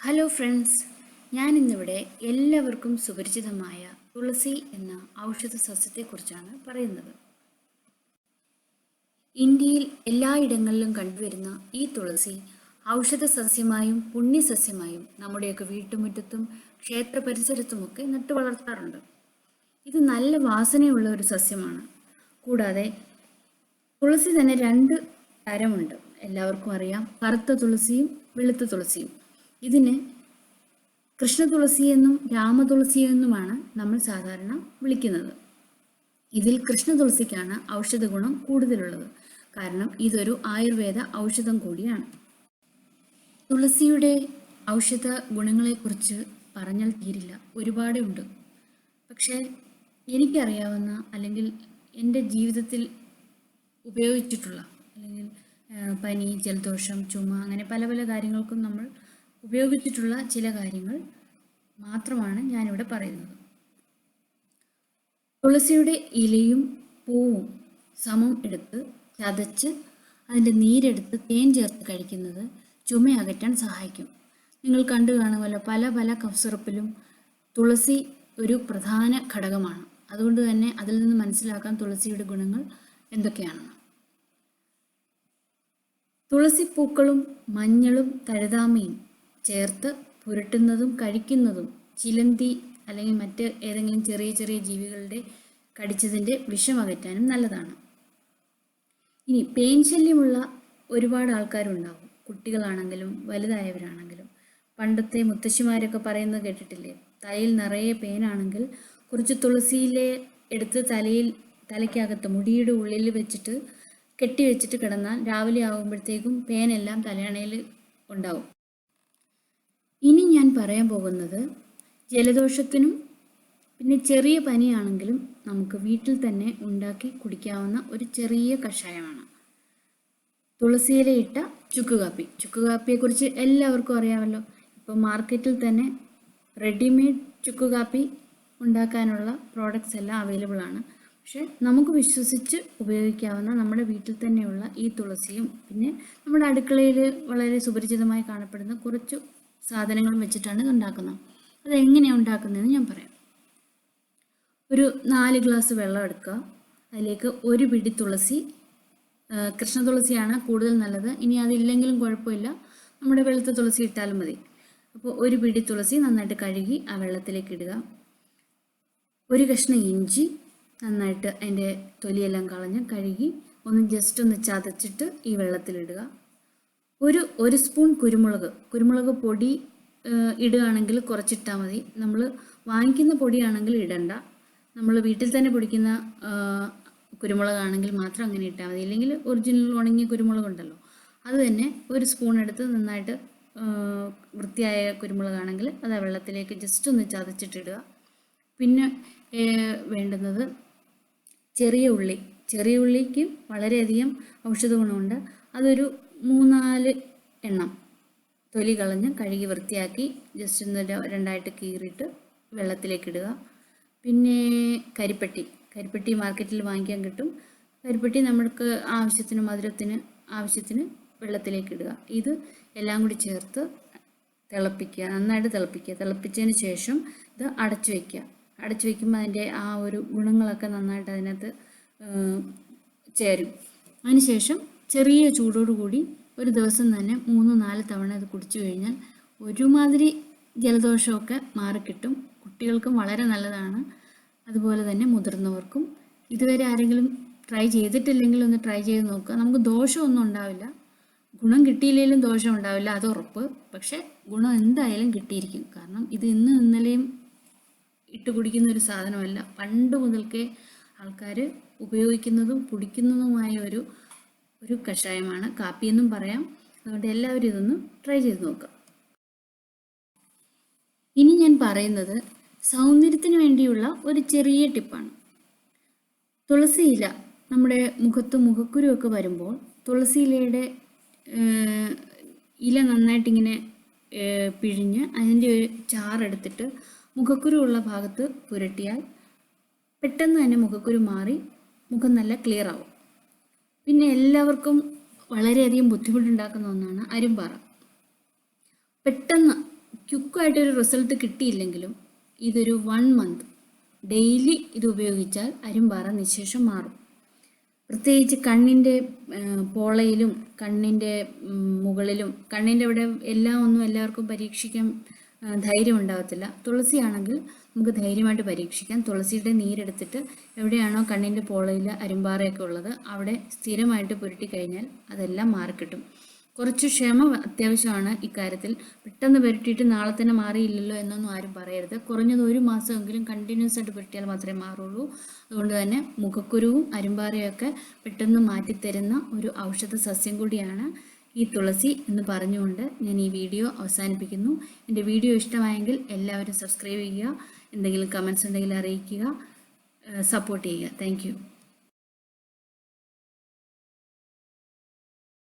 Hello friends, ഞാനിന്നിവിടെ എല്ലാവർക്കും സുപരിചിതമായ തുളസി എന്ന ഔഷധ സസ്യത്തെക്കുറിച്ചാണ് പറയുന്നത്. ഇന്ത്യയിൽ എല്ലായിടങ്ങളിലും കണ്ടുവരുന്ന ഈ തുളസി ഔഷധ സസ്യമായും പുണ്യസസ്യമായും നമ്മുടെയൊക്കെ വീട്ടുമുറ്റത്തും ക്ഷേത്ര പരിസരത്തുമൊക്കെ നട്ടു വളർത്താറുണ്ട്. ഇത് നല്ല വാസനയുള്ള ഒരു സസ്യമാണ്. കൂടാതെ തുളസി തന്നെ രണ്ട് തരമുണ്ട്. എല്ലാവർക്കും അറിയാം, കറുത്ത തുളസിയും വെളുത്ത തുളസിയും. ഇതിന് കൃഷ്ണ തുളസി എന്നും രാമതുളസി എന്നുമാണ് നമ്മൾ സാധാരണ വിളിക്കുന്നത്. ഇതിൽ കൃഷ്ണ തുളസിക്കാണ് ഔഷധ ഗുണം കൂടുതലുള്ളത്. കാരണം ഇതൊരു ആയുർവേദ ഔഷധം കൂടിയാണ്. തുളസിയുടെ ഔഷധ ഗുണങ്ങളെക്കുറിച്ച് പറഞ്ഞാൽ തീരില്ല, ഒരുപാടേ ഉണ്ട്. പക്ഷേ എനിക്കറിയാവുന്ന അല്ലെങ്കിൽ എൻ്റെ ജീവിതത്തിൽ ഉപയോഗിച്ചിട്ടുള്ള അല്ലെങ്കിൽ പനി, ജലദോഷം, ചുമ അങ്ങനെ പല പല കാര്യങ്ങൾക്കും നമ്മൾ ഉപയോഗിച്ചിട്ടുള്ള ചില കാര്യങ്ങൾ മാത്രമാണ് ഞാനിവിടെ പറയുന്നത്. തുളസിയുടെ ഇലയും പൂവും സമം എടുത്ത് ചതച്ച് അതിൻ്റെ നീരെടുത്ത് തേൻ ചേർത്ത് കഴിക്കുന്നത് ചുമ അകറ്റാൻ സഹായിക്കും. നിങ്ങൾ കണ്ടു കാണുമല്ലോ, പല പല കഫ് സിറപ്പിലും തുളസി ഒരു പ്രധാന ഘടകമാണ്. അതുകൊണ്ട് തന്നെ അതിൽ നിന്ന് മനസ്സിലാക്കാൻ തുളസിയുടെ ഗുണങ്ങൾ എന്തൊക്കെയാണെന്ന്. തുളസിപ്പൂക്കളും മഞ്ഞളും തഴുതാമയും ചേർത്ത് പുരട്ടുന്നതും കഴിക്കുന്നതും ചിലന്തി അല്ലെങ്കിൽ മറ്റ് ഏതെങ്കിലും ചെറിയ ചെറിയ ജീവികളുടെ കടിച്ചതിൻ്റെ വിഷമകറ്റാനും നല്ലതാണ്. ഇനി പേൻ ശല്യമുള്ള ഒരുപാട് ആൾക്കാരുണ്ടാവും, കുട്ടികളാണെങ്കിലും വലുതായവരാണെങ്കിലും. പണ്ടത്തെ മുത്തശ്ശിമാരൊക്കെ പറയുന്നത് കേട്ടിട്ടില്ലേ, തലയിൽ നിറയെ പേനാണെങ്കിൽ കുറച്ച് തുളസിയിലെ എടുത്ത് തലയ്ക്കകത്ത് മുടിയുടെ ഉള്ളിൽ വെച്ചിട്ട് കെട്ടിവെച്ചിട്ട് കിടന്നാൽ രാവിലെ ആകുമ്പോഴത്തേക്കും പേനെല്ലാം തലയണയിൽ ഉണ്ടാവും. ഇനി ഞാൻ പറയാൻ പോകുന്നത് ജലദോഷത്തിനും പിന്നെ ചെറിയ പനിയാണെങ്കിലും നമുക്ക് വീട്ടിൽ തന്നെ ഉണ്ടാക്കി കുടിക്കാവുന്ന ഒരു ചെറിയ കഷായമാണ് തുളസിയിലയിട്ട ചുക്കുകാപ്പി. ചുക്കുകാപ്പിയെക്കുറിച്ച് എല്ലാവർക്കും അറിയാമല്ലോ. ഇപ്പോൾ മാർക്കറ്റിൽ തന്നെ റെഡിമെയ്ഡ് ചുക്കുകാപ്പി ഉണ്ടാക്കാനുള്ള പ്രോഡക്റ്റ്സ് എല്ലാം അവൈലബിൾ ആണ്. പക്ഷെ നമുക്ക് വിശ്വസിച്ച് ഉപയോഗിക്കാവുന്ന നമ്മുടെ വീട്ടിൽ തന്നെയുള്ള ഈ തുളസിയും പിന്നെ നമ്മുടെ അടുക്കളയിൽ വളരെ സുപരിചിതമായി കാണപ്പെടുന്ന കുറച്ച് സാധനങ്ങളും വെച്ചിട്ടാണ് ഇത് ഉണ്ടാക്കുന്നത്. അതെങ്ങനെയാണ് ഉണ്ടാക്കുന്നതെന്ന് ഞാൻ പറയാം. ഒരു 4 ഗ്ലാസ് വെള്ളം എടുക്കുക. അതിലേക്ക് ഒരു പിടി തുളസി, കൃഷ്ണ തുളസിയാണ് കൂടുതൽ നല്ലത്. ഇനി അതില്ലെങ്കിലും കുഴപ്പമില്ല, നമ്മുടെ വെളുത്ത തുളസി ഇട്ടാലും മതി. അപ്പോൾ ഒരു പിടി തുളസി നന്നായിട്ട് കഴുകി ആ വെള്ളത്തിലേക്ക് ഇടുക. ഒരു കഷ്ണം ഇഞ്ചി നന്നായിട്ട് അതിൻ്റെ തൊലിയെല്ലാം കളഞ്ഞ് കഴുകി ജസ്റ്റ് ഒന്ന് ചതച്ചിട്ട് ഈ വെള്ളത്തിലിടുക. ഒരു സ്പൂൺ കുരുമുളക് പൊടി ഇടുകയാണെങ്കിൽ കുറച്ചിട്ടാൽ മതി. നമ്മൾ വാങ്ങിക്കുന്ന പൊടിയാണെങ്കിൽ ഇടണ്ട. നമ്മൾ വീട്ടിൽ തന്നെ പൊടിക്കുന്ന കുരുമുളകാണെങ്കിൽ മാത്രം അങ്ങനെ ഇട്ടാൽ മതി. ഇല്ലെങ്കിൽ ഒറിജിനൽ ഉണങ്ങിയ കുരുമുളകുണ്ടല്ലോ, അത് തന്നെ ഒരു സ്പൂൺ എടുത്ത് നന്നായിട്ട് വൃത്തിയായ കുരുമുളകാണെങ്കിൽ അത് ആ വെള്ളത്തിലേക്ക് ജസ്റ്റ് ഒന്ന് ചതച്ചിട്ടിടുക. പിന്നെ വേണ്ടുന്നത് ചെറിയ ഉള്ളിക്ക് വളരെയധികം ഔഷധ ഗുണമുണ്ട്. അതൊരു 3-4 എണ്ണം തൊലി കളഞ്ഞ് കഴുകി വൃത്തിയാക്കി ജസ്റ്റ് ഒന്ന് രണ്ടായിട്ട് കീറിയിട്ട് വെള്ളത്തിലേക്ക് ഇടുക. പിന്നെ കരിപ്പെട്ടി മാർക്കറ്റിൽ വാങ്ങിക്കാൻ കിട്ടും. കരിപ്പെട്ടി നമുക്ക് ആവശ്യത്തിന് മധുരത്തിന് ആവശ്യത്തിന് വെള്ളത്തിലേക്ക് ഇടുക. ഇത് എല്ലാം കൂടി ചേർത്ത് തിളപ്പിക്കുക, നന്നായിട്ട് തിളപ്പിക്കുക. തിളപ്പിച്ചതിന് ശേഷം ഇത് അടച്ചു വയ്ക്കുമ്പോൾ അതിൻ്റെ ആ ഒരു ഗുണങ്ങളൊക്കെ നന്നായിട്ട് അതിനകത്ത് ചേരും. അതിനുശേഷം ചെറിയ ചൂടോടുകൂടി ഒരു ദിവസം തന്നെ 3-4 തവണ ഇത് കുടിച്ചു കഴിഞ്ഞാൽ ഒരുമാതിരി ജലദോഷമൊക്കെ മാറിക്കിട്ടും. കുട്ടികൾക്കും വളരെ നല്ലതാണ്, അതുപോലെ തന്നെ മുതിർന്നവർക്കും. ഇതുവരെ ആരെങ്കിലും ട്രൈ ചെയ്തിട്ടില്ലെങ്കിൽ ഒന്ന് ട്രൈ ചെയ്ത് നോക്കുക. നമുക്ക് ദോഷമൊന്നും ഉണ്ടാവില്ല, ഗുണം കിട്ടിയില്ലെങ്കിലും ദോഷം ഉണ്ടാവില്ല, അത് ഉറപ്പ്. പക്ഷെ ഗുണം എന്തായാലും കിട്ടിയിരിക്കും. കാരണം ഇത് ഇന്നും ഇന്നലെയും ഇട്ട് കുടിക്കുന്ന ഒരു സാധനമല്ല, പണ്ട് മുതൽക്കേ ആൾക്കാർ ഉപയോഗിക്കുന്നതും കുടിക്കുന്നതുമായ ഒരു കഷായമാണ്. കാപ്പിയെന്നും പറയാം. അതുകൊണ്ട് എല്ലാവരും ഇതൊന്ന് ട്രൈ ചെയ്ത് നോക്കുക. ഇനി ഞാൻ പറയുന്നത് സൗന്ദര്യത്തിന് വേണ്ടിയുള്ള ഒരു ചെറിയ ടിപ്പാണ്. തുളസി ഇല നമ്മുടെ മുഖക്കുരുവൊക്കെ വരുമ്പോൾ തുളസി ഇലയുടെ ഇല നന്നായിട്ടിങ്ങനെ പിഴിഞ്ഞ് അതിൻ്റെ ഒരു ചാറെടുത്തിട്ട് മുഖക്കുരു ഉള്ള ഭാഗത്ത് പുരട്ടിയാൽ പെട്ടെന്ന് തന്നെ മുഖക്കുരു മാറി മുഖം നല്ല ക്ലിയർ ആവും. പിന്നെ എല്ലാവർക്കും വളരെയധികം ബുദ്ധിമുട്ടുണ്ടാക്കുന്ന ഒന്നാണ് അരുമ്പാറ. പെട്ടെന്ന് ക്യുക്കായിട്ടൊരു റിസൾട്ട് കിട്ടിയില്ലെങ്കിലും ഇതൊരു 1 മന്ത് ഡെയിലി ഇത് ഉപയോഗിച്ചാൽ അരുമ്പാറ നിശേഷം മാറും. പ്രത്യേകിച്ച് കണ്ണിൻ്റെ പോളയിലും കണ്ണിൻ്റെ മുകളിലും കണ്ണിൻ്റെ ഇവിടെ എല്ലാം ഒന്നും എല്ലാവർക്കും പരീക്ഷിക്കാൻ ധൈര്യം ഉണ്ടാകത്തില്ല. തുളസിയാണെങ്കിൽ നമുക്ക് ധൈര്യമായിട്ട് പരീക്ഷിക്കാം. തുളസിയുടെ നീരെടുത്തിട്ട് എവിടെയാണോ കണ്ണിൻ്റെ പോളയിൽ അരുമ്പാറയൊക്കെ ഉള്ളത് അവിടെ സ്ഥിരമായിട്ട് പുരട്ടി കഴിഞ്ഞാൽ അതെല്ലാം മാറിക്കിട്ടും. കുറച്ച് ക്ഷമ അത്യാവശ്യമാണ് ഇക്കാര്യത്തിൽ. പെട്ടെന്ന് പുരട്ടിയിട്ട് നാളെ തന്നെ മാറിയില്ലല്ലോ എന്നൊന്നും ആരും പറയരുത്. കുറഞ്ഞത് 1 മാസമെങ്കിലും കണ്ടിന്യൂസ് ആയിട്ട് പുരട്ടിയാൽ മാത്രമേ മാറുള്ളൂ. അതുകൊണ്ട് തന്നെ മുഖക്കുരുവും അരുമ്പാറയൊക്കെ പെട്ടെന്ന് മാറ്റിത്തരുന്ന ഒരു ഔഷധ സസ്യം കൂടിയാണ് ഈ തുളസി എന്ന് പറഞ്ഞുകൊണ്ട് ഞാൻ ഈ വീഡിയോ അവസാനിപ്പിക്കുന്നു. എൻ്റെ വീഡിയോ ഇഷ്ടമായെങ്കിൽ എല്ലാവരും സബ്സ്ക്രൈബ് ചെയ്യുക, എന്തെങ്കിലും കമൻസ് ഉണ്ടെങ്കിൽ അറിയിക്കുക, സപ്പോർട്ട് ചെയ്യുക. താങ്ക്